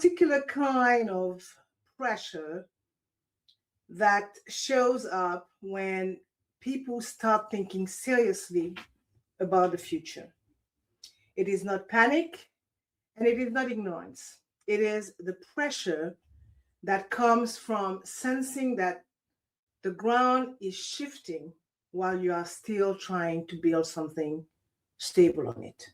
particular kind of pressure that shows up when people start thinking seriously about the future. It is not panic and it is not ignorance. It is the pressure that comes from sensing that the ground is shifting while you are still trying to build something stable on it.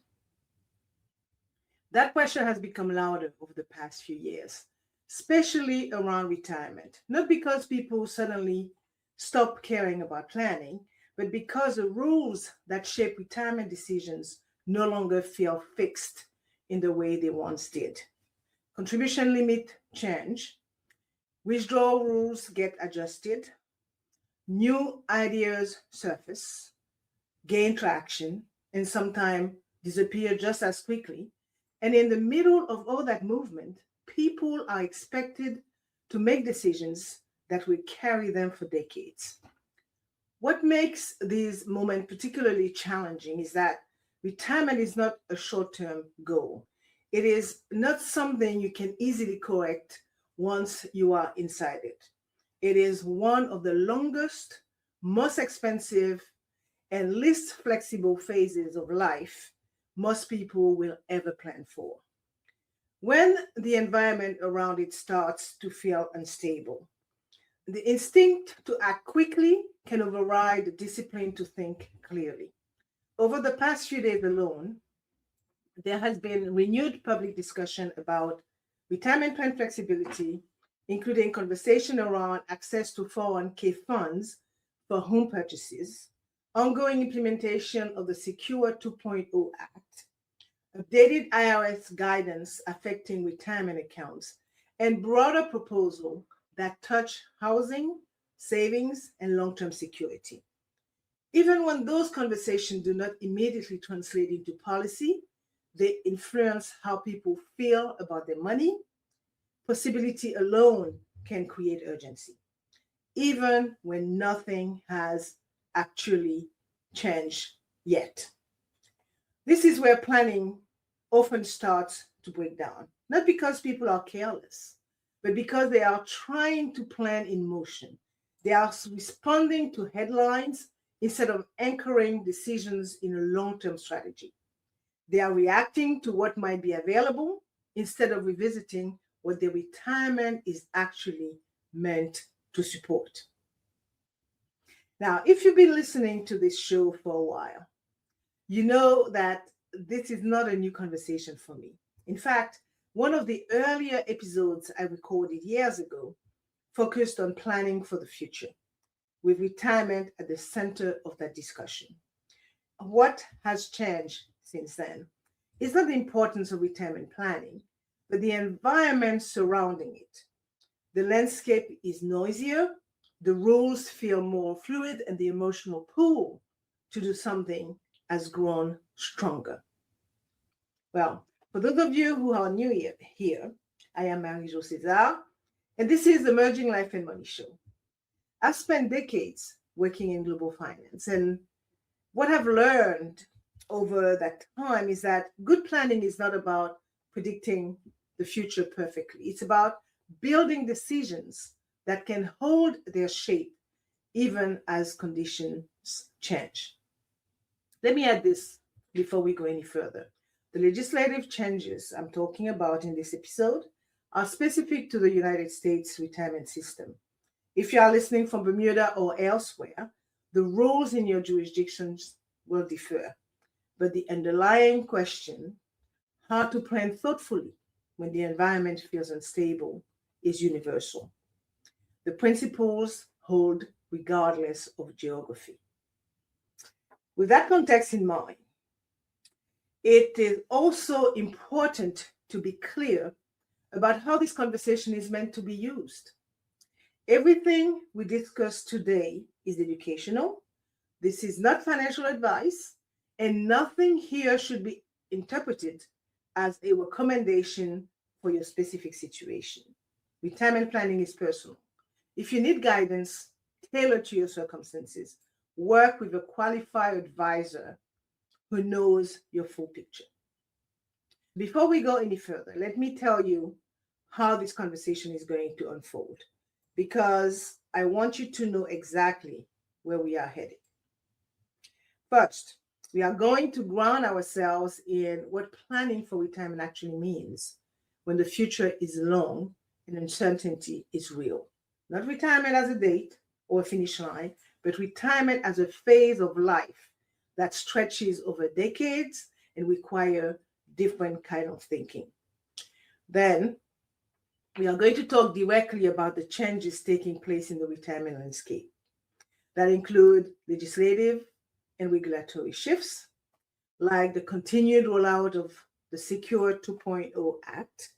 That pressure has become louder over the past few years, especially around retirement. Not because people suddenly stop caring about planning, but because the rules that shape retirement decisions no longer feel fixed in the way they once did. Contribution limit change, withdrawal rules get adjusted, new ideas surface, gain traction, and sometimes disappear just as quickly. And in the middle of all that movement, people are expected to make decisions that will carry them for decades. What makes this moment particularly challenging is that retirement is not a short-term goal. It is not something you can easily correct once you are inside it. It is one of the longest, most expensive, and least flexible phases of life most people will ever plan for. When the environment around it starts to feel unstable, the instinct to act quickly can override the discipline to think clearly. Over the past few days alone, there has been renewed public discussion about retirement plan flexibility, including conversation around access to 401k funds for home purchases, ongoing implementation of the Secure 2.0 Act, updated IRS guidance affecting retirement accounts, and broader proposals that touch housing, savings, and long-term security. Even when those conversations do not immediately translate into policy, they influence how people feel about their money. Possibility alone can create urgency, even when nothing has actually changed yet. This is where planning often starts to break down, not because people are careless, but because they are trying to plan in motion. They are responding to headlines instead of anchoring decisions in a long-term strategy. They are reacting to what might be available instead of revisiting what their retirement is actually meant to support. Now, if you've been listening to this show for a while, you know that this is not a new conversation for me. In fact, one of the earlier episodes I recorded years ago focused on planning for the future, with retirement at the center of that discussion. What has changed since then is not the importance of retirement planning, but the environment surrounding it. The landscape is noisier, the rules feel more fluid, and the emotional pull to do something has grown stronger. Well, for those of you who are new here, I am Marie-Jo César, and this is the Emerging Life and Money Show. I've spent decades working in global finance, and what I've learned over that time is that good planning is not about predicting the future perfectly. It's about building decisions that can hold their shape even as conditions change. Let me add this before we go any further. The legislative changes I'm talking about in this episode are specific to the United States retirement system. If you are listening from Bermuda or elsewhere, the rules in your jurisdictions will differ. But the underlying question, how to plan thoughtfully when the environment feels unstable, is universal. The principles hold regardless of geography. With that context in mind, it is also important to be clear about how this conversation is meant to be used. Everything we discuss today is educational. This is not financial advice, and nothing here should be interpreted as a recommendation for your specific situation. Retirement planning is personal. If you need guidance tailored to your circumstances, work with a qualified advisor who knows your full picture. Before we go any further, let me tell you how this conversation is going to unfold, because I want you to know exactly where we are headed. First, we are going to ground ourselves in what planning for retirement actually means when the future is long and uncertainty is real. Not retirement as a date or a finish line, but retirement as a phase of life that stretches over decades and require different kind of thinking. Then we are going to talk directly about the changes taking place in the retirement landscape that include legislative and regulatory shifts, like the continued rollout of the Secure 2.0 Act,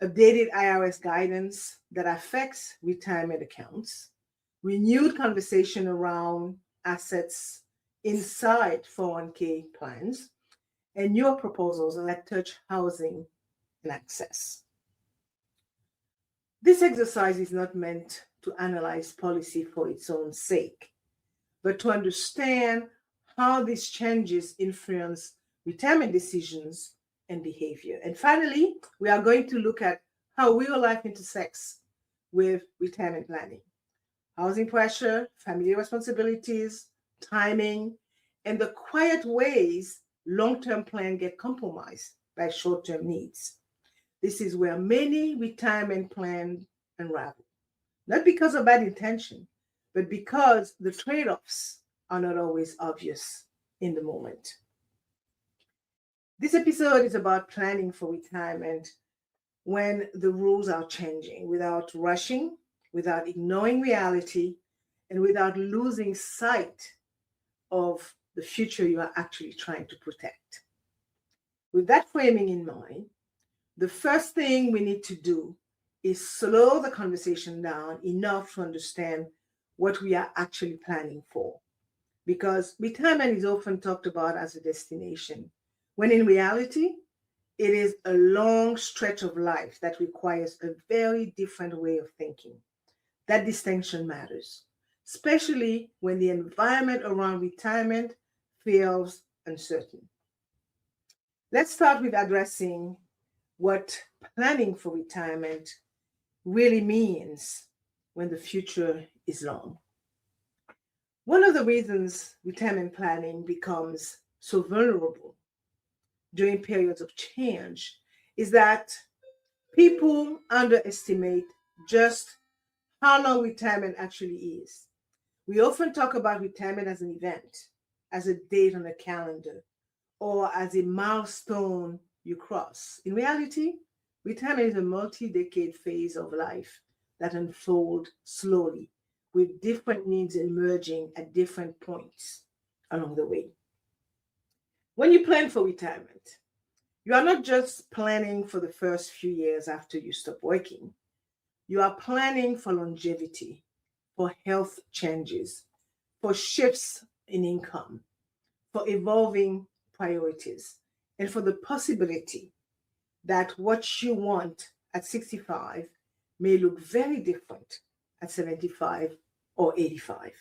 updated IRS guidance that affects retirement accounts, renewed conversation around assets inside 401k plans, and newer proposals that touch housing and access. This exercise is not meant to analyze policy for its own sake, but to understand how these changes influence retirement decisions and behavior. And finally, we are going to look at how real life intersects with retirement planning. Housing pressure, family responsibilities, timing, and the quiet ways long-term plans get compromised by short-term needs. This is where many retirement plans unravel, not because of bad intention, but because the trade-offs are not always obvious in the moment. This episode is about planning for retirement when the rules are changing, without rushing, without ignoring reality, and without losing sight of the future you are actually trying to protect. With that framing in mind, the first thing we need to do is slow the conversation down enough to understand what we are actually planning for. Because retirement is often talked about as a destination, when in reality, it is a long stretch of life that requires a very different way of thinking. That distinction matters, especially when the environment around retirement feels uncertain. Let's start with addressing what planning for retirement really means when the future is long. One of the reasons retirement planning becomes so vulnerable during periods of change is that people underestimate just how long retirement actually is. We often talk about retirement as an event, as a date on a calendar, or as a milestone you cross. In reality, retirement is a multi-decade phase of life that unfolds slowly, with different needs emerging at different points along the way. When you plan for retirement, you are not just planning for the first few years after you stop working. You are planning for longevity, for health changes, for shifts in income, for evolving priorities, and for the possibility that what you want at 65 may look very different at 75 or 85.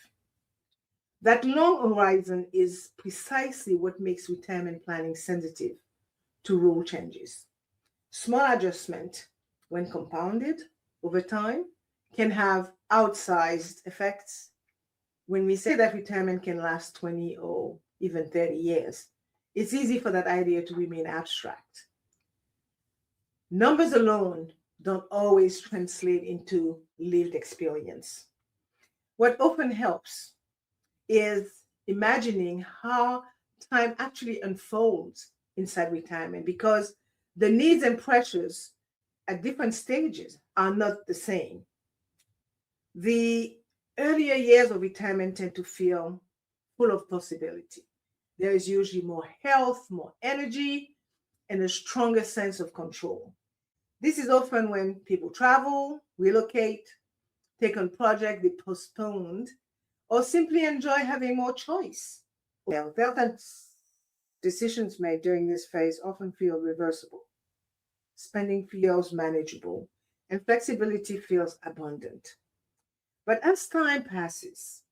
That long horizon is precisely what makes retirement planning sensitive to rule changes. Small adjustment, when compounded over time, can have outsized effects. When we say that retirement can last 20 or even 30 years, it's easy for that idea to remain abstract. Numbers alone don't always translate into lived experience. What often helps is imagining how time actually unfolds inside retirement, because the needs and pressures at different stages are not the same. The earlier years of retirement tend to feel full of possibility. There is usually more health, more energy, and a stronger sense of control. This is often when people travel, relocate, take on projects they postponed, or simply enjoy having more choice. Well, decisions made during this phase often feel reversible. Spending feels manageable, and flexibility feels abundant. But as time passes,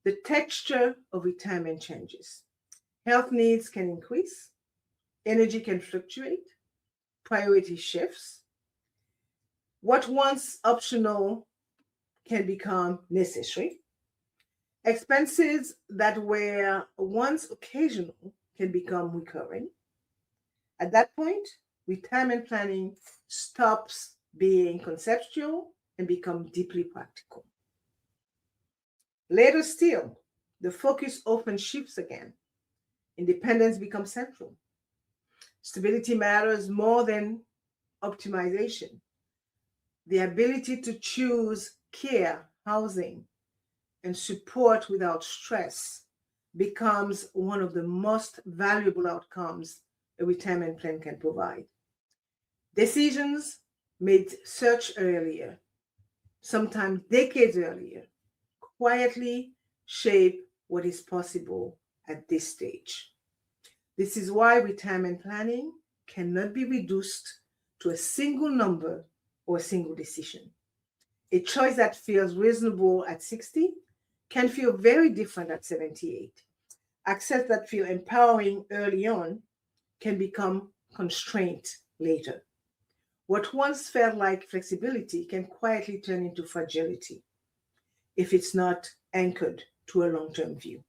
the texture of retirement changes. Health needs can increase, energy can fluctuate, priority shifts, What once optional can become necessary. Expenses that were once occasional can become recurring. At that point, retirement planning stops being conceptual and becomes deeply practical. Later still, the focus often shifts again. Independence becomes central. Stability matters more than optimization. The ability to choose care, housing, and support without stress becomes one of the most valuable outcomes a retirement plan can provide. Decisions made such earlier, sometimes decades earlier, quietly shape what is possible at this stage. This is why retirement planning cannot be reduced to a single number or a single decision. A choice that feels reasonable at 60 can feel very different at 78. Access that feel empowering early on can become constraint later. What once felt like flexibility can quietly turn into fragility if it's not anchored to a long-term view.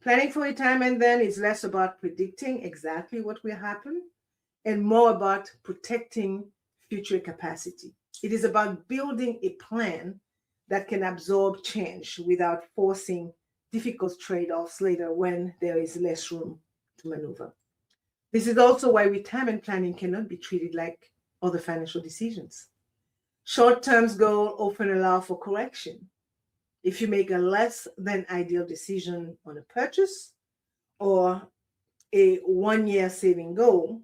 Planning for retirement then is less about predicting exactly what will happen and more about protecting future capacity. It is about building a plan that can absorb change without forcing difficult trade offs later when there is less room to maneuver. This is also why retirement planning cannot be treated like other financial decisions. Short term goals often allow for correction. If you make a less than ideal decision on a purchase or a 1 year saving goal,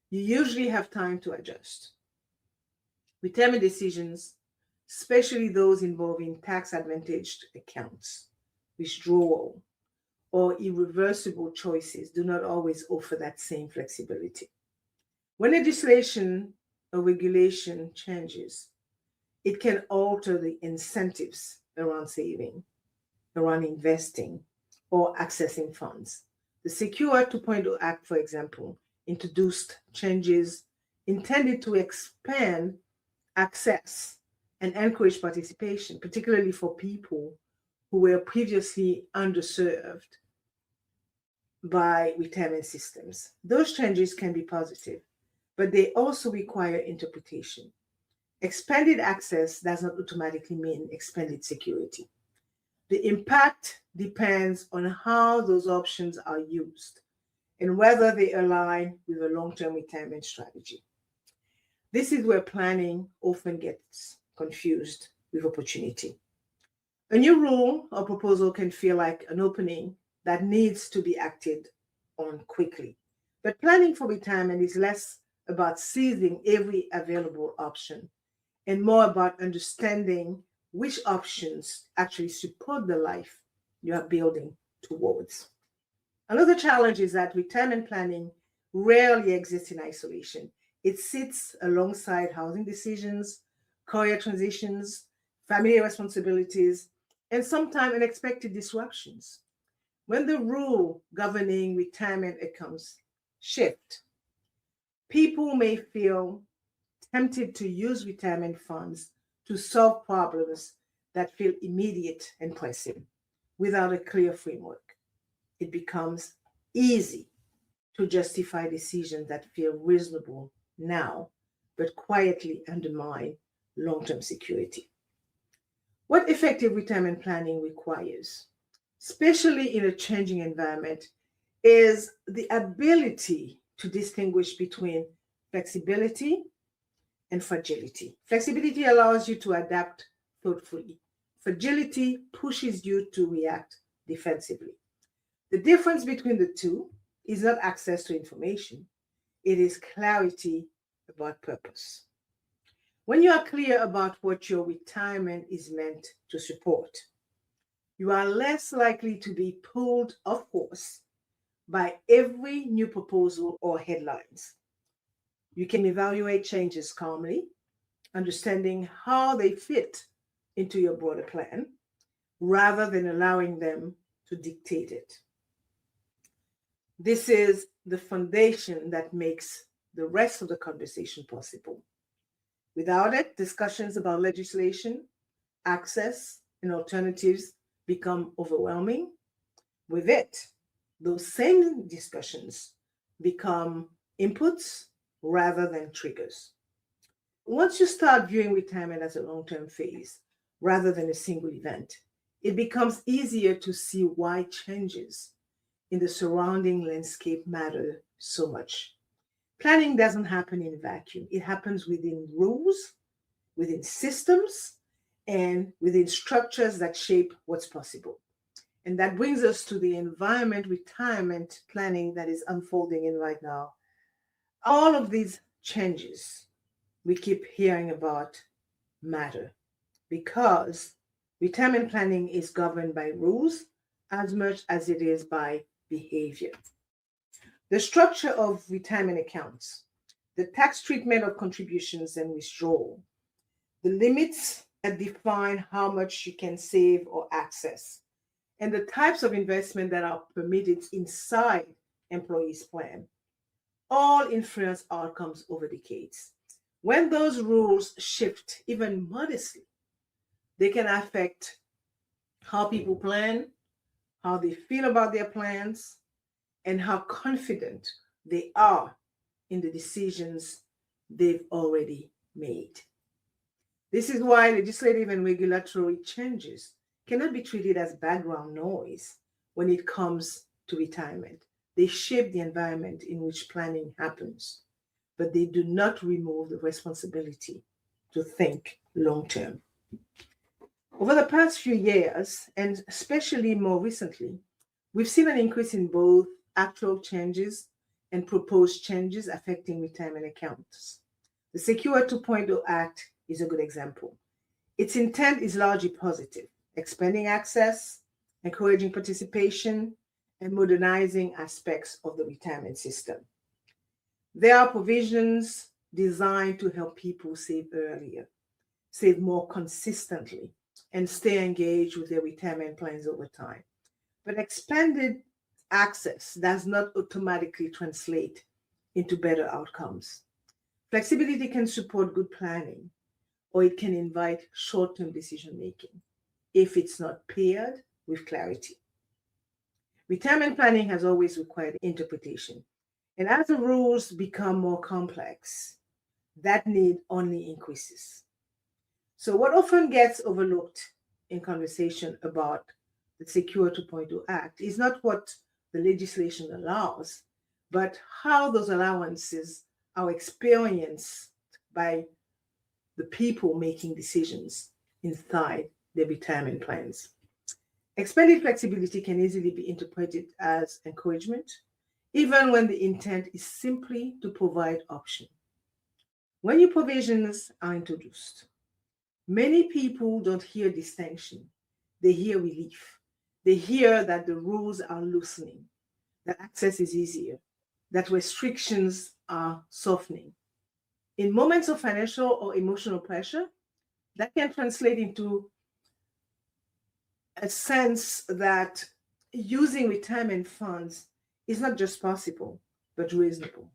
you usually have time to adjust. Retirement decisions, especially those involving tax advantaged accounts, withdrawal, or irreversible choices, do not always offer that same flexibility. When legislation or regulation changes, it can alter the incentives around saving, around investing, or accessing funds. The Secure 2.0 Act, for example, introduced changes intended to expand access and encourage participation, particularly for people who were previously underserved by retirement systems. Those changes can be positive, but they also require interpretation. Expanded access does not automatically mean expanded security. The impact depends on how those options are used and whether they align with a long-term retirement strategy. This is where planning often gets confused with opportunity. A new rule or proposal can feel like an opening that needs to be acted on quickly. But planning for retirement is less about seizing every available option and more about understanding which options actually support the life you are building towards. Another challenge is that retirement planning rarely exists in isolation. It sits alongside housing decisions, career transitions, family responsibilities, and sometimes unexpected disruptions. When the rule governing retirement outcomes shift, people may feel tempted to use retirement funds to solve problems that feel immediate and pressing without a clear framework. It becomes easy to justify decisions that feel reasonable now, but quietly undermine long term security. What effective retirement planning requires, especially in a changing environment, is the ability to distinguish between flexibility and fragility. Flexibility allows you to adapt thoughtfully. Fragility pushes you to react defensively. The difference between the two is not access to information, it is clarity about purpose. When you are clear about what your retirement is meant to support, you are less likely to be pulled off course by every new proposal or headlines. You can evaluate changes calmly, understanding how they fit into your broader plan rather than allowing them to dictate it. This is the foundation that makes the rest of the conversation possible. Without it, discussions about legislation, access, and alternatives become overwhelming. With it, those same discussions become inputs rather than triggers. Once you start viewing retirement as a long-term phase rather than a single event, it becomes easier to see why changes in the surrounding landscape matter so much. Planning doesn't happen in a vacuum. It happens within rules, within systems, and within structures that shape what's possible. And that brings us to the environment retirement planning that is unfolding in right now. All of these changes we keep hearing about matter because retirement planning is governed by rules as much as it is by behavior. The structure of retirement accounts, the tax treatment of contributions and withdrawal, the limits that define how much you can save or access, and the types of investment that are permitted inside employees' plan, all influence outcomes over decades. When those rules shift, even modestly, they can affect how people plan, how they feel about their plans, and how confident they are in the decisions they've already made. This is why legislative and regulatory changes cannot be treated as background noise when it comes to retirement. They shape the environment in which planning happens, but they do not remove the responsibility to think long term. Over the past few years, and especially more recently, we've seen an increase in both actual changes and proposed changes affecting retirement accounts. The Secure 2.0 Act is a good example. Its intent is largely positive, expanding access, encouraging participation, and modernizing aspects of the retirement system. There are provisions designed to help people save earlier, save more consistently, and stay engaged with their retirement plans over time. But expanded access does not automatically translate into better outcomes. Flexibility can support good planning, or it can invite short-term decision-making if it's not paired with clarity. Retirement planning has always required interpretation, and as the rules become more complex, that need only increases. So what often gets overlooked in conversation about the Secure 2.0 Act is not what the legislation allows, but how those allowances are experienced by the people making decisions inside their retirement plans. Expanded flexibility can easily be interpreted as encouragement, even when the intent is simply to provide option. When new provisions are introduced, many people don't hear distinction, they hear relief. They hear that the rules are loosening, that access is easier, that restrictions are softening. In moments of financial or emotional pressure, that can translate into a sense that using retirement funds is not just possible, but reasonable.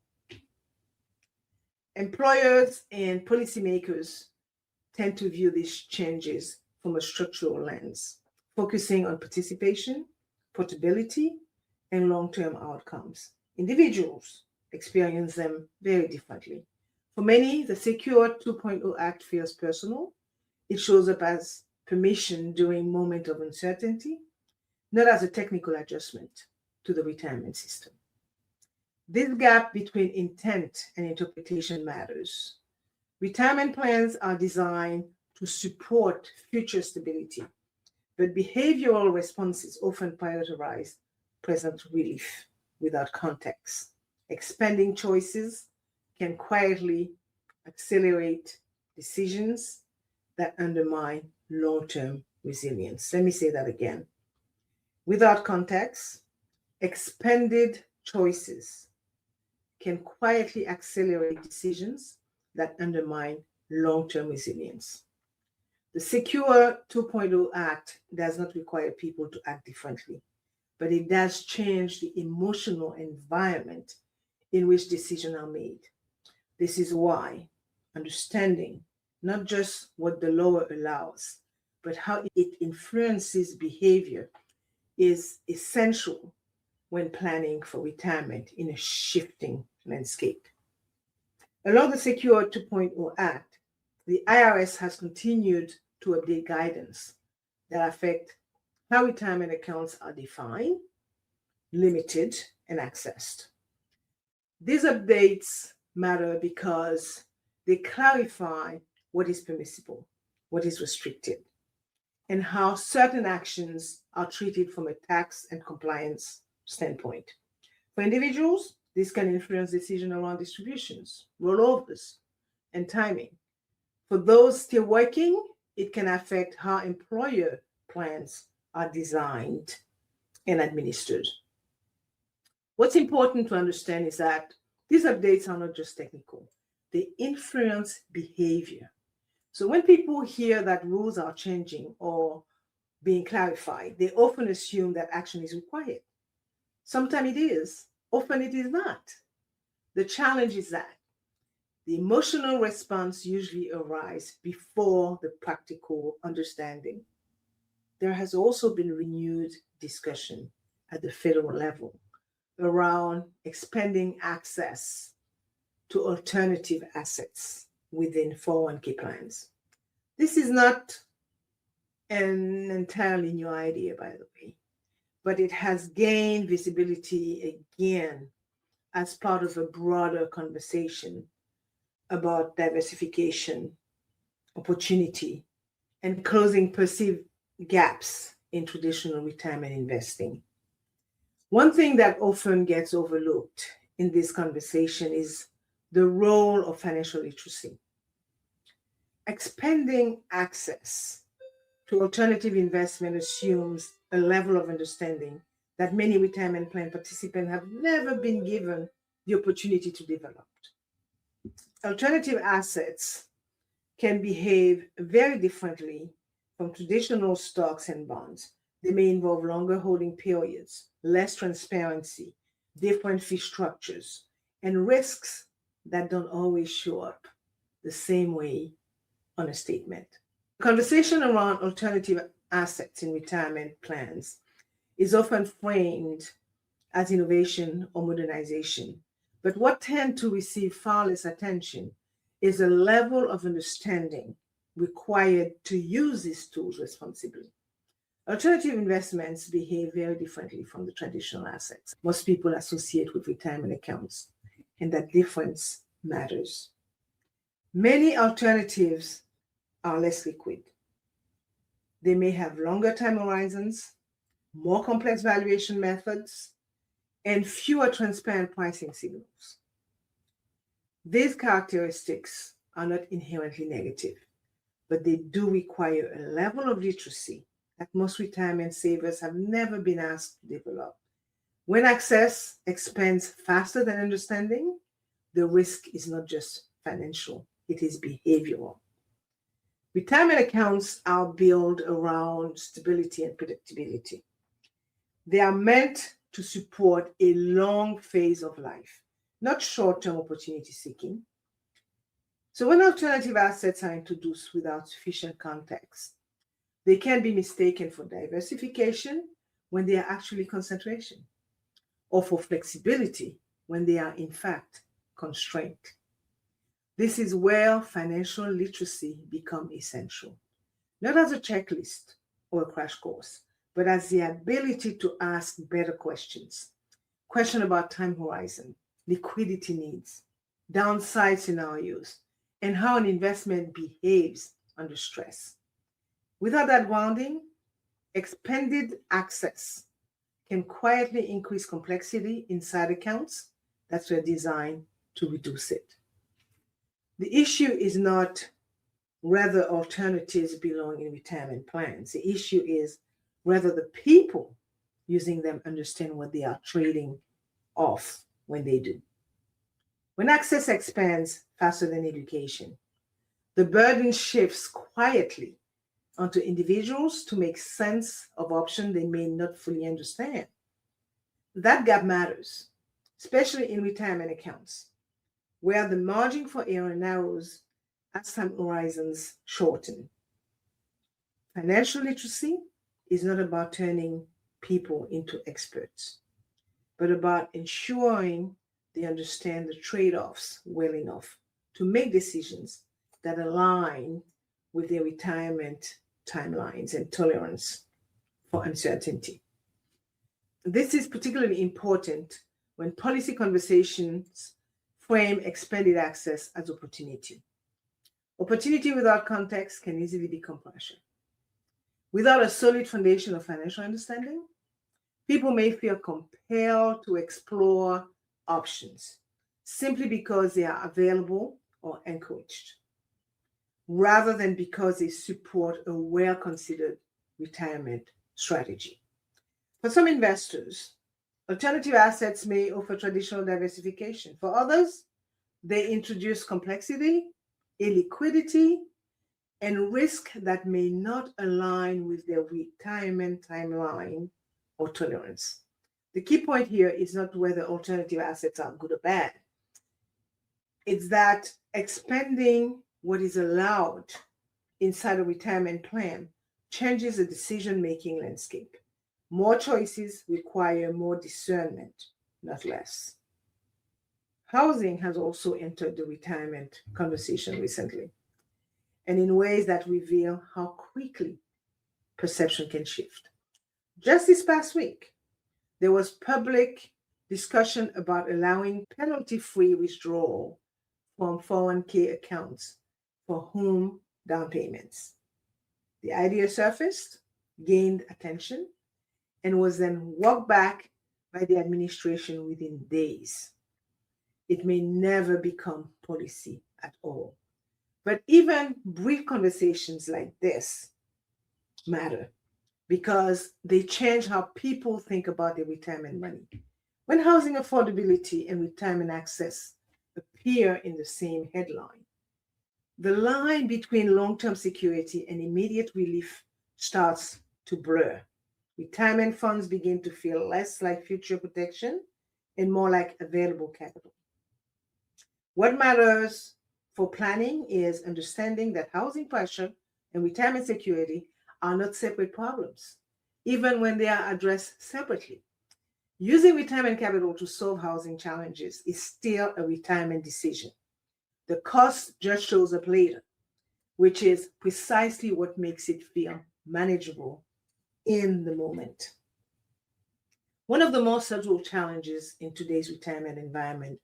Employers and policymakers tend to view these changes from a structural lens, focusing on participation, portability, and long-term outcomes. Individuals experience them very differently. For many, the Secure 2.0 Act feels personal. It shows up as permission during moments of uncertainty, not as a technical adjustment to the retirement system. This gap between intent and interpretation matters. Retirement plans are designed to support future stability, but behavioral responses often prioritize present relief without context. Expanding choices can quietly accelerate decisions that undermine long-term resilience. Let me say that again. Without context, expanded choices can quietly accelerate decisions that undermine long-term resilience. The Secure 2.0 Act does not require people to act differently, but it does change the emotional environment in which decisions are made. This is why understanding not just what the law allows, but how it influences behavior, is essential when planning for retirement in a shifting landscape. Along the Secure 2.0 Act, the IRS has continued to update guidance that affect how retirement accounts are defined, limited, and accessed. These updates matter because they clarify what is permissible, what is restricted, and how certain actions are treated from a tax and compliance standpoint. For individuals, this can influence decisions around distributions, rollovers, and timing. For those still working, it can affect how employer plans are designed and administered. What's important to understand is that these updates are not just technical, they influence behavior. So when people hear that rules are changing or being clarified, they often assume that action is required. Sometimes it is, often it is not. The challenge is that the emotional response usually arises before the practical understanding. There has also been renewed discussion at the federal level around expanding access to alternative assets within 401k plans. This is not an entirely new idea, by the way, but it has gained visibility again as part of a broader conversation about diversification, opportunity, and closing perceived gaps in traditional retirement investing. One thing that often gets overlooked in this conversation is the role of financial literacy. Expanding access to alternative investment assumes a level of understanding that many retirement plan participants have never been given the opportunity to develop. Alternative assets can behave very differently from traditional stocks and bonds. They may involve longer holding periods, less transparency, different fee structures, and risks that don't always show up the same way on a statement. The conversation around alternative assets in retirement plans is often framed as innovation or modernization. But what tends to receive far less attention is a level of understanding required to use these tools responsibly. Alternative investments behave very differently from the traditional assets most people associate with retirement accounts, and that difference matters. Many alternatives are less liquid. They may have longer time horizons, more complex valuation methods, and fewer transparent pricing signals. These characteristics are not inherently negative, but they do require a level of literacy that most retirement savers have never been asked to develop. When access expands faster than understanding, the risk is not just financial, it is behavioral. Retirement accounts are built around stability and predictability. They are meant to support a long phase of life, not short-term opportunity seeking. So when alternative assets are introduced without sufficient context, they can be mistaken for diversification when they are actually concentration, or for flexibility when they are in fact constraint. This is where financial literacy becomes essential, not as a checklist or a crash course, but as the ability to ask better questions. Question about time horizon, liquidity needs, downside scenarios, and how an investment behaves under stress. Without that grounding, expanded access can quietly increase complexity inside accounts that were designed to reduce it. The issue is not whether alternatives belong in retirement plans. The issue is whether the people using them understand what they are trading off when they do. When access expands faster than education, the burden shifts quietly onto individuals to make sense of options they may not fully understand. That gap matters, especially in retirement accounts, where the margin for error narrows as time horizons shorten. Financial literacy is not about turning people into experts, but about ensuring they understand the trade-offs well enough to make decisions that align with their retirement timelines and tolerance for uncertainty. This is particularly important when policy conversations frame expanded access as opportunity. Opportunity without context can easily become pressure. Without a solid foundation of financial understanding, people may feel compelled to explore options simply because they are available or encouraged, rather than because they support a well-considered retirement strategy. For some investors, alternative assets may offer traditional diversification. For others, they introduce complexity, illiquidity, and risk that may not align with their retirement timeline or tolerance. The key point here is not whether alternative assets are good or bad. It's that expanding what is allowed inside a retirement plan changes the decision-making landscape. More choices require more discernment, not less. Housing has also entered the retirement conversation recently, and in ways that reveal how quickly perception can shift. Just this past week, there was public discussion about allowing penalty-free withdrawal from 401k accounts for home down payments. The idea surfaced, gained attention, and was then walked back by the administration within days. It may never become policy at all. But even brief conversations like this matter because they change how people think about their retirement money. When housing affordability and retirement access appear in the same headline, the line between long-term security and immediate relief starts to blur. Retirement funds begin to feel less like future protection and more like available capital. What matters for planning is understanding that housing pressure and retirement security are not separate problems, even when they are addressed separately. Using retirement capital to solve housing challenges is still a retirement decision. The cost just shows up later, which is precisely what makes it feel manageable in the moment. One of the most subtle challenges in today's retirement environment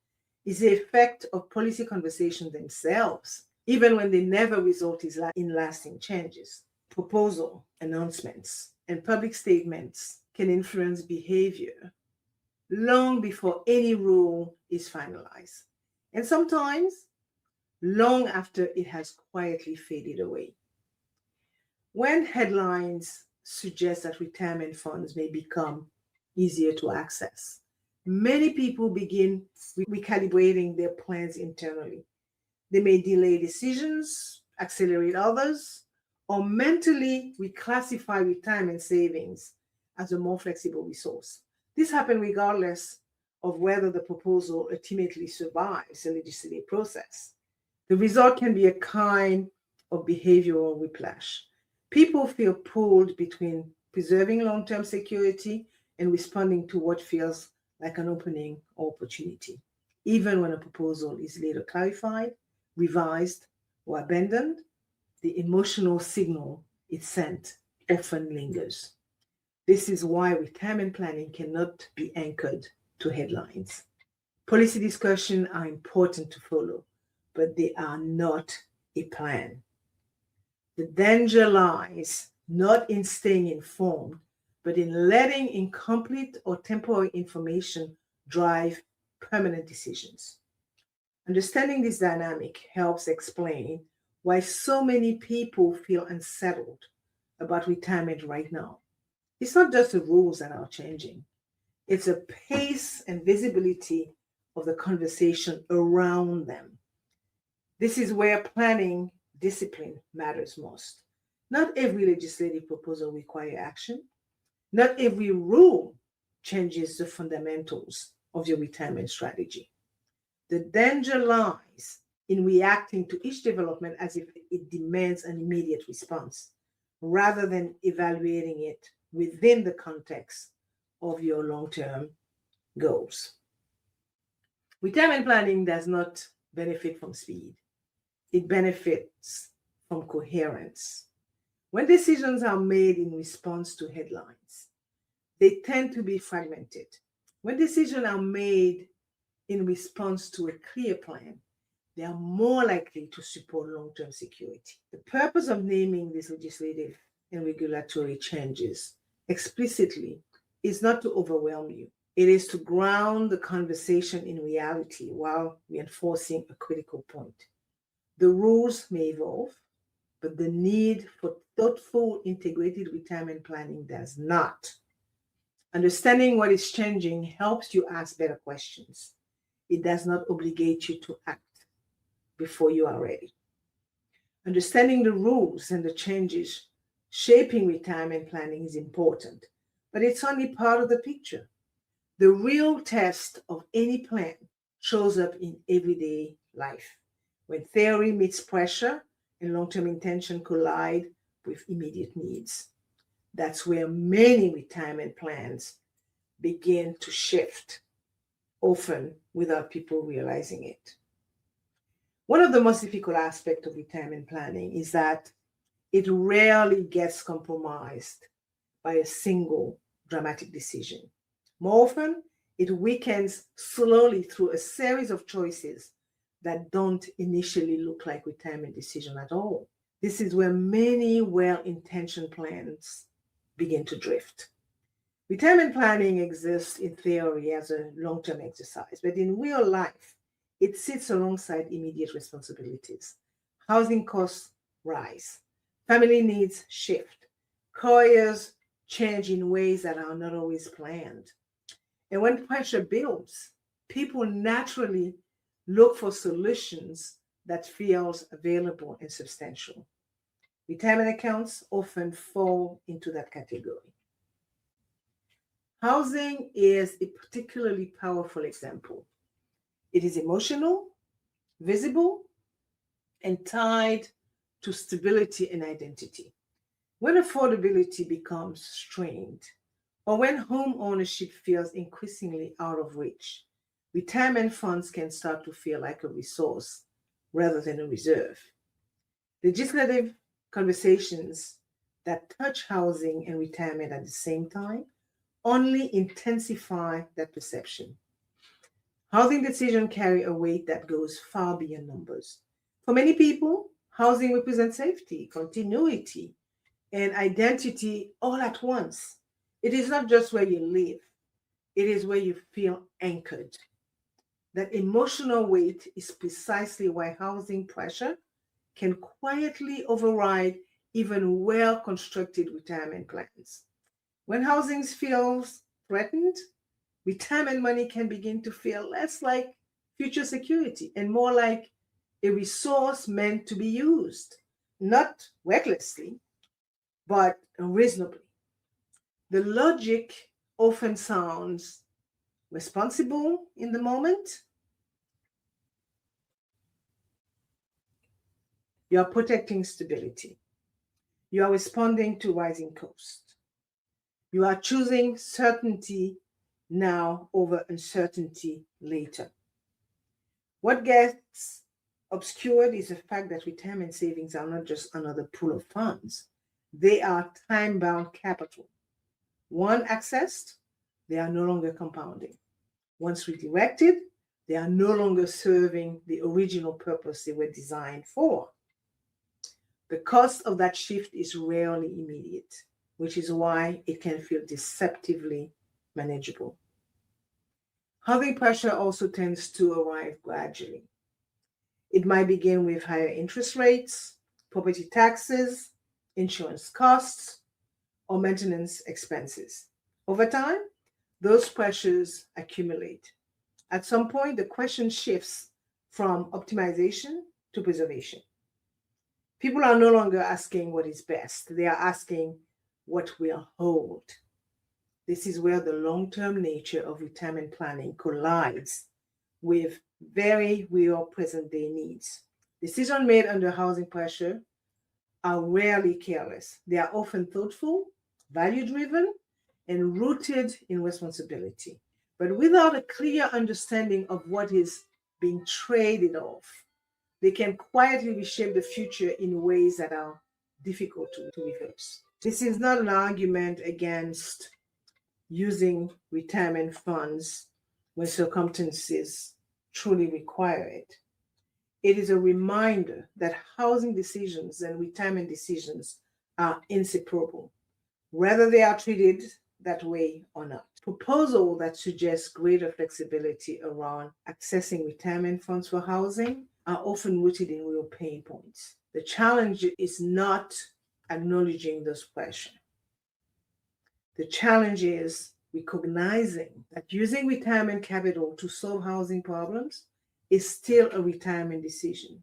is the effect of policy conversations themselves, even when they never result in lasting changes. Proposal announcements and public statements can influence behavior long before any rule is finalized, and sometimes long after it has quietly faded away. When headlines suggest that retirement funds may become easier to access, many people begin recalibrating their plans internally. They may delay decisions, accelerate others, or mentally reclassify retirement savings as a more flexible resource. This happens regardless of whether the proposal ultimately survives the legislative process. The result can be a kind of behavioral whiplash. People feel pulled between preserving long-term security and responding to what feels like an opening or opportunity. Even when a proposal is later clarified, revised, or abandoned, the emotional signal it sent often lingers. This is why retirement planning cannot be anchored to headlines. Policy discussions are important to follow, but they are not a plan. The danger lies not in staying informed, but in letting incomplete or temporary information drive permanent decisions. Understanding this dynamic helps explain why so many people feel unsettled about retirement right now. It's not just the rules that are changing, it's the pace and visibility of the conversation around them. This is where planning discipline matters most. Not every legislative proposal requires action. Not every rule changes the fundamentals of your retirement strategy. The danger lies in reacting to each development as if it demands an immediate response, rather than evaluating it within the context of your long-term goals. Retirement planning does not benefit from speed. It benefits from coherence. When decisions are made in response to headlines, they tend to be fragmented. When decisions are made in response to a clear plan, they are more likely to support long-term security. The purpose of naming these legislative and regulatory changes explicitly is not to overwhelm you. It is to ground the conversation in reality while reinforcing a critical point. The rules may evolve, but the need for thoughtful, integrated retirement planning does not. Understanding what is changing helps you ask better questions. It does not obligate you to act before you are ready. Understanding the rules and the changes shaping retirement planning is important, but it's only part of the picture. The real test of any plan shows up in everyday life, when theory meets pressure and long-term intention collide with immediate needs. That's where many retirement plans begin to shift, often without people realizing it. One of the most difficult aspects of retirement planning is that it rarely gets compromised by a single dramatic decision. More often, it weakens slowly through a series of choices that don't initially look like retirement decisions at all. This is where many well-intentioned plans begin to drift. Retirement planning exists in theory as a long-term exercise, but in real life, it sits alongside immediate responsibilities. Housing costs rise, family needs shift, careers change in ways that are not always planned. And when pressure builds, people naturally look for solutions that feels available and substantial. Retirement accounts often fall into that category. Housing is a particularly powerful example. It is emotional, visible, and tied to stability and identity. When affordability becomes strained, or when home ownership feels increasingly out of reach, retirement funds can start to feel like a resource rather than a reserve. Legislative conversations that touch housing and retirement at the same time only intensify that perception. Housing decisions carry a weight that goes far beyond numbers. For many people, housing represents safety, continuity, and identity all at once. It is not just where you live, it is where you feel anchored. That emotional weight is precisely why housing pressure can quietly override even well-constructed retirement plans. When housing feels threatened, retirement money can begin to feel less like future security and more like a resource meant to be used, not recklessly, but reasonably. The logic often sounds responsible in the moment. You are protecting stability. You are responding to rising costs. You are choosing certainty now over uncertainty later. What gets obscured is the fact that retirement savings are not just another pool of funds. They are time-bound capital. Once accessed, they are no longer compounding. Once redirected, they are no longer serving the original purpose they were designed for. The cost of that shift is rarely immediate, which is why it can feel deceptively manageable. Housing pressure also tends to arrive gradually. It might begin with higher interest rates, property taxes, insurance costs, or maintenance expenses. Over time, those pressures accumulate. At some point, the question shifts from optimization to preservation. People are no longer asking what is best. They are asking what will hold. This is where the long-term nature of retirement planning collides with very real present-day needs. Decisions made under housing pressure are rarely careless. They are often thoughtful, value-driven, and rooted in responsibility. But without a clear understanding of what is being traded off, they can quietly reshape the future in ways that are difficult to reverse. This is not an argument against using retirement funds when circumstances truly require it. It is a reminder that housing decisions and retirement decisions are inseparable, whether they are treated that way or not. Proposals that suggest greater flexibility around accessing retirement funds for housing are often rooted in real pain points. The challenge is not acknowledging those pressures. The challenge is recognizing that using retirement capital to solve housing problems is still a retirement decision,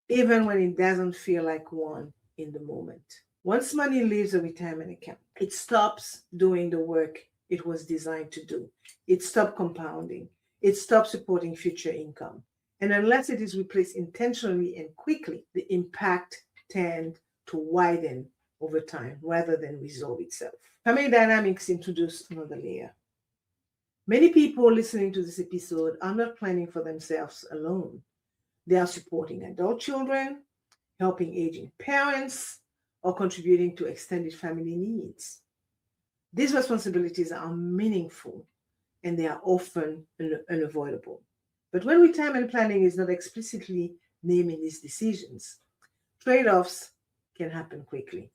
even when it doesn't feel like one in the moment. Once money leaves a retirement account, it stops doing the work it was designed to do. It stops compounding. It stops supporting future income. And unless it is replaced intentionally and quickly, the impact tends to widen over time rather than resolve itself. Family dynamics introduce another layer. Many people listening to this episode are not planning for themselves alone. They are supporting adult children, helping aging parents, or contributing to extended family needs. These responsibilities are meaningful and they are often unavoidable. But when retirement planning is not explicitly naming these decisions, trade-offs can happen quickly.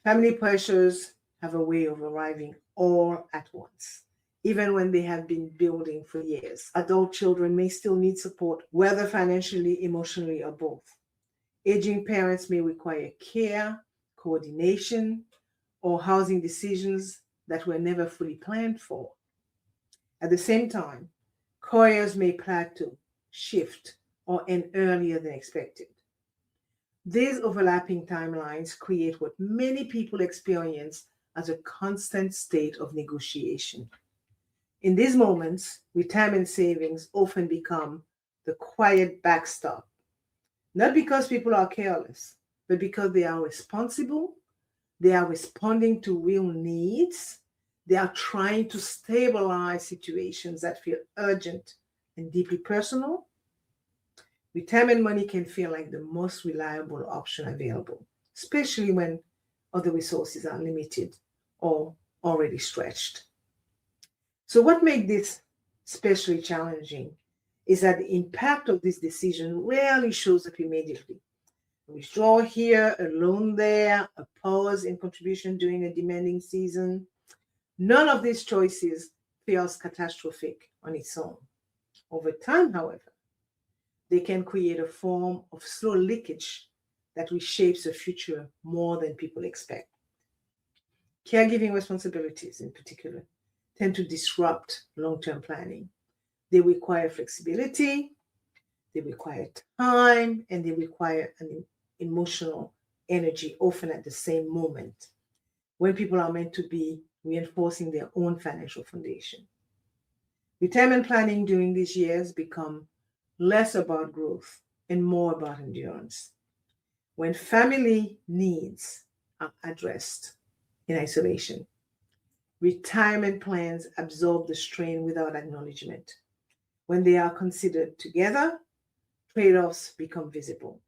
Family pressures have a way of arriving all at once, even when they have been building for years. Adult children may still need support, whether financially, emotionally, or both. Aging parents may require care, coordination, or housing decisions that were never fully planned for. At the same time, careers may plateau, shift, or end earlier than expected. These overlapping timelines create what many people experience as a constant state of negotiation. In these moments, retirement savings often become the quiet backstop, not because people are careless, but because they are responsible, they are responding to real needs, they are trying to stabilize situations that feel urgent and deeply personal. Retirement money can feel like the most reliable option available, especially when other resources are limited or already stretched. So what makes this especially challenging is that the impact of this decision rarely shows up immediately. A withdrawal here, a loan there, a pause in contribution during a demanding season. None of these choices feels catastrophic on its own. Over time, however, they can create a form of slow leakage that reshapes the future more than people expect. Caregiving responsibilities, in particular, tend to disrupt long-term planning. They require flexibility, they require time, and they require an emotional energy, often at the same moment, when people are meant to be reinforcing their own financial foundation. Retirement planning during these years become less about growth and more about endurance. When family needs are addressed in isolation, retirement plans absorb the strain without acknowledgement. When they are considered together, trade-offs become visible.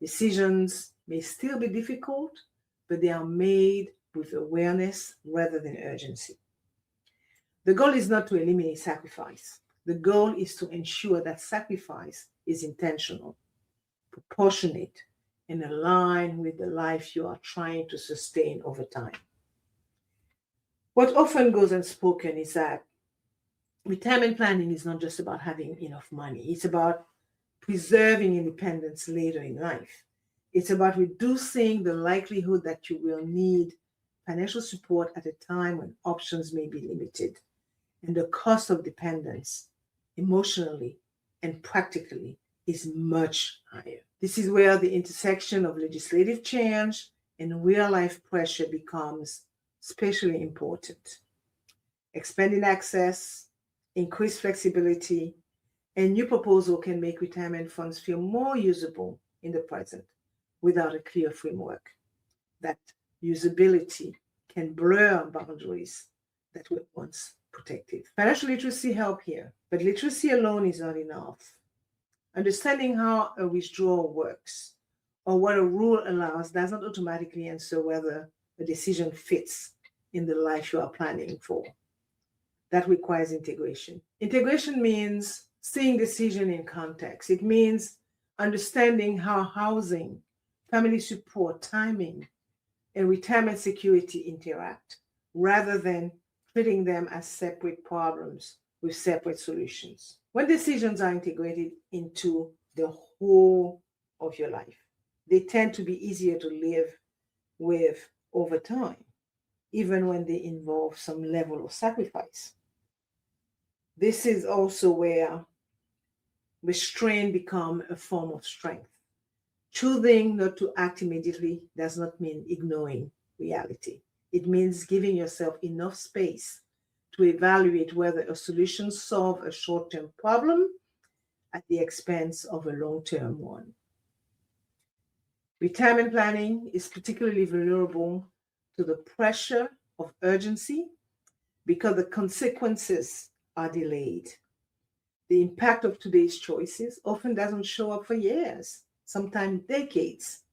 Decisions may still be difficult, but they are made with awareness rather than urgency. The goal is not to eliminate sacrifice. The goal is to ensure that sacrifice is intentional, proportionate, and aligned with the life you are trying to sustain over time. What often goes unspoken is that retirement planning is not just about having enough money. It's about preserving independence later in life. It's about reducing the likelihood that you will need financial support at a time when options may be limited and the cost of dependence emotionally and practically is much higher. This is where the intersection of legislative change and real life pressure becomes especially important. Expanding access, increased flexibility, and new proposal can make retirement funds feel more usable in the present without a clear framework. That usability can blur boundaries that were once protected. Financial literacy help here, but literacy alone is not enough. Understanding how a withdrawal works or what a rule allows does not automatically answer whether a decision fits in the life you are planning for. That requires integration. Integration means seeing decision in context. It means understanding how housing, family support, timing, and retirement security interact, rather than treating them as separate problems with separate solutions. When decisions are integrated into the whole of your life, they tend to be easier to live with over time, even when they involve some level of sacrifice. This is also where restraint becomes a form of strength. Choosing not to act immediately does not mean ignoring reality. It means giving yourself enough space to evaluate whether a solution solves a short-term problem at the expense of a long-term one. Retirement planning is particularly vulnerable to the pressure of urgency because the consequences are delayed. The impact of today's choices often doesn't show up for years, sometimes decades.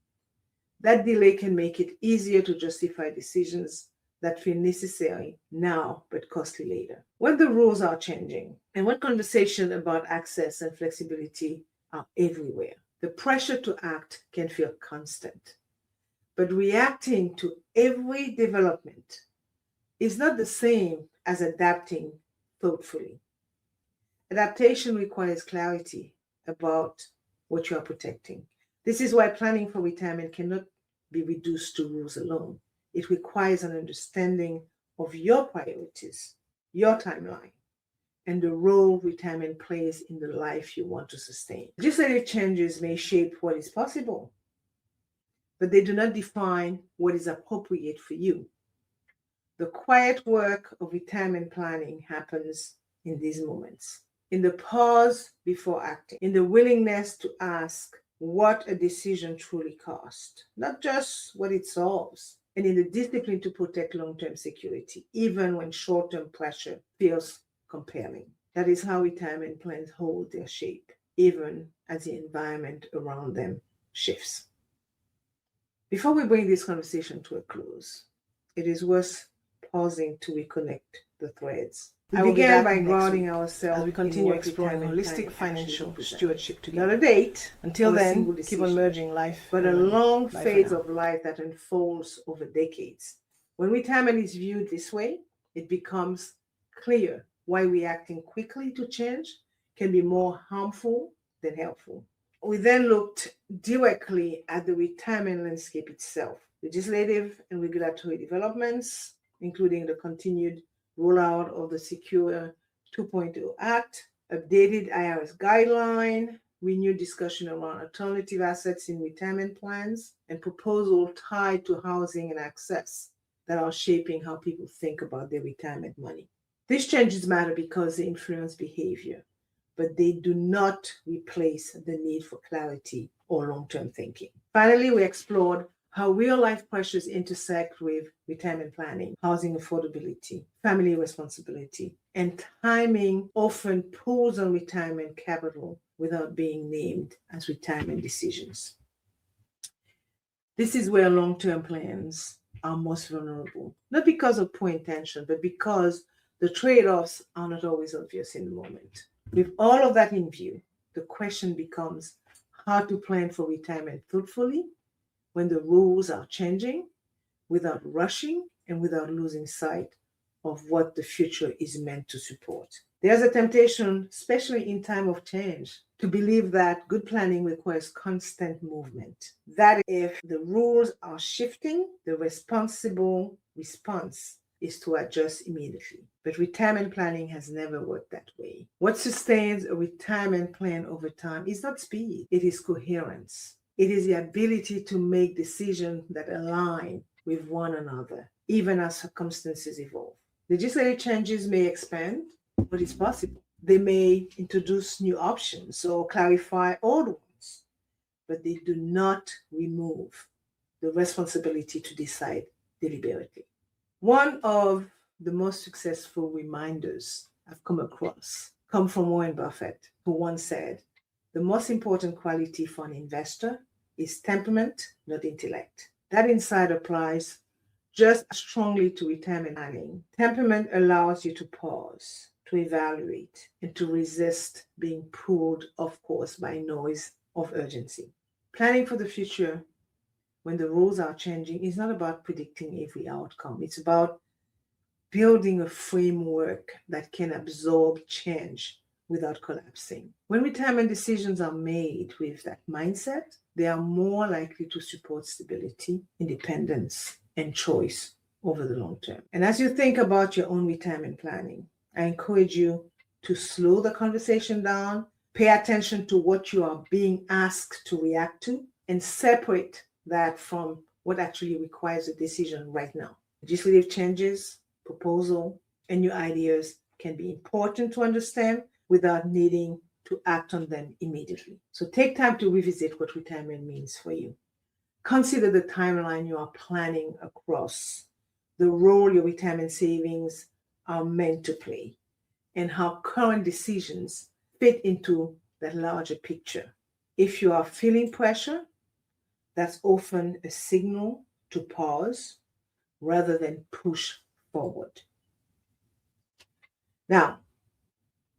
That delay can make it easier to justify decisions that feel necessary now but costly later. When the rules are changing and when conversations about access and flexibility are everywhere, the pressure to act can feel constant. But reacting to every development is not the same as adapting thoughtfully. Adaptation requires clarity about what you are protecting. This is why planning for retirement cannot be reduced to rules alone. It requires an understanding of your priorities, your timeline, and the role retirement plays in the life you want to sustain. Legislative changes may shape what is possible, but they do not define what is appropriate for you. The quiet work of retirement planning happens in these moments, in the pause before acting, in the willingness to ask what a decision truly costs, not just what it solves, and in the discipline to protect long-term security, even when short-term pressure feels compelling. That is how retirement plans hold their shape, even as the environment around them shifts. Before we bring this conversation to a close, it is worth pausing to reconnect the threads. We began by grounding ourselves as we continue in what exploring retirement holistic planning financial actually stewardship represents. together. Not a date, Until or a then, single keep decision, on merging life but a and money. long Bye for phase now. of life that unfolds over decades. When retirement is viewed this way, it becomes clear why reacting quickly to change can be more harmful than helpful. We then looked directly at the retirement landscape itself, legislative and regulatory developments, including the continued rollout of the Secure 2.0 Act, updated IRS guideline, renewed discussion around alternative assets in retirement plans, and proposals tied to housing and access that are shaping how people think about their retirement money. These changes matter because they influence behavior, but they do not replace the need for clarity or long-term thinking. Finally, we explored how real-life pressures intersect with retirement planning, housing affordability, family responsibility, and timing often pulls on retirement capital without being named as retirement decisions. This is where long-term plans are most vulnerable, not because of poor intention, but because the trade-offs are not always obvious in the moment. With all of that in view, the question becomes how to plan for retirement thoughtfully when the rules are changing, without rushing and without losing sight of what the future is meant to support. There's a temptation, especially in time of change, to believe that good planning requires constant movement. That if the rules are shifting, the responsible response is to adjust immediately. But retirement planning has never worked that way. What sustains a retirement plan over time is not speed, it is coherence. It is the ability to make decisions that align with one another, even as circumstances evolve. Legislative changes may expand what is possible. They may introduce new options or clarify old ones, but they do not remove the responsibility to decide deliberately. One of the most successful reminders I've come across come from Warren Buffett, who once said, "The most important quality for an investor is temperament, not intellect." That insight applies just as strongly to retirement planning. Temperament allows you to pause, to evaluate, and to resist being pulled off course by noise of urgency. Planning for the future when the rules are changing is not about predicting every outcome. It's about building a framework that can absorb change without collapsing. When retirement decisions are made with that mindset, they are more likely to support stability, independence, and choice over the long term. And as you think about your own retirement planning, I encourage you to slow the conversation down, pay attention to what you are being asked to react to, and separate that from what actually requires a decision right now. Legislative changes, proposal, and new ideas can be important to understand without needing to act on them immediately. So take time to revisit what retirement means for you. Consider the timeline you are planning across, the role your retirement savings are meant to play, and how current decisions fit into that larger picture. If you are feeling pressure, that's often a signal to pause rather than push forward. Now,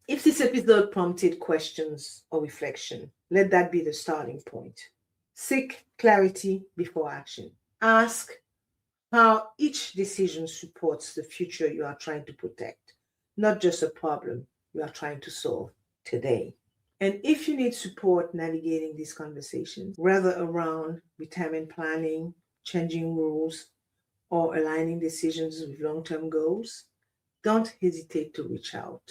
if this episode prompted questions or reflection, let that be the starting point. Seek clarity before action. Ask how each decision supports the future you are trying to protect, not just a problem you are trying to solve today. And if you need support navigating these conversations, whether around retirement planning, changing rules, or aligning decisions with long-term goals, don't hesitate to reach out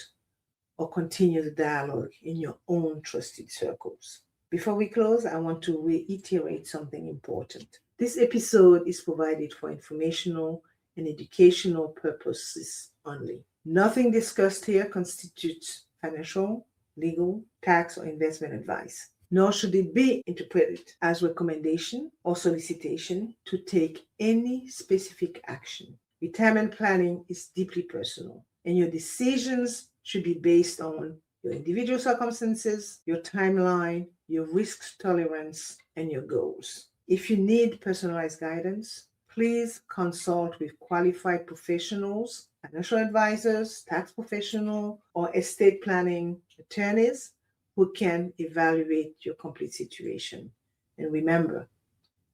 or continue the dialogue in your own trusted circles. Before we close, I want to reiterate something important. This episode is provided for informational and educational purposes only. Nothing discussed here constitutes financial, legal, tax, or investment advice, nor should it be interpreted as recommendation or solicitation to take any specific action. Retirement planning is deeply personal, and your decisions should be based on your individual circumstances, your timeline, your risk tolerance, and your goals. If you need personalized guidance, please consult with qualified professionals, financial advisors, tax professionals, or estate planning attorneys who can evaluate your complete situation. And remember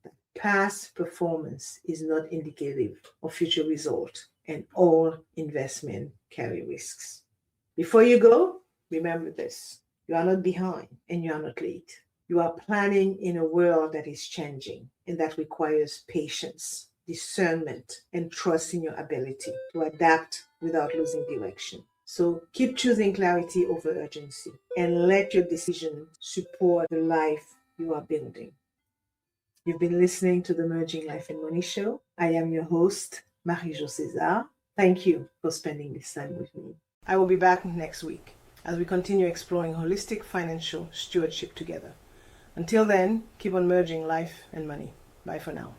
that past performance is not indicative of future results, and all investment carry risks. Before you go, remember this. You are not behind and you are not late. You are planning in a world that is changing and that requires patience, discernment, and trust in your ability to adapt without losing direction. So keep choosing clarity over urgency and let your decision support the life you are building. You've been listening to the Merging Life and Money Show. I am your host, Marie-Jo César. Thank you for spending this time with me. I will be back next week as we continue exploring holistic financial stewardship together. Until then, keep on merging life and money. Bye for now.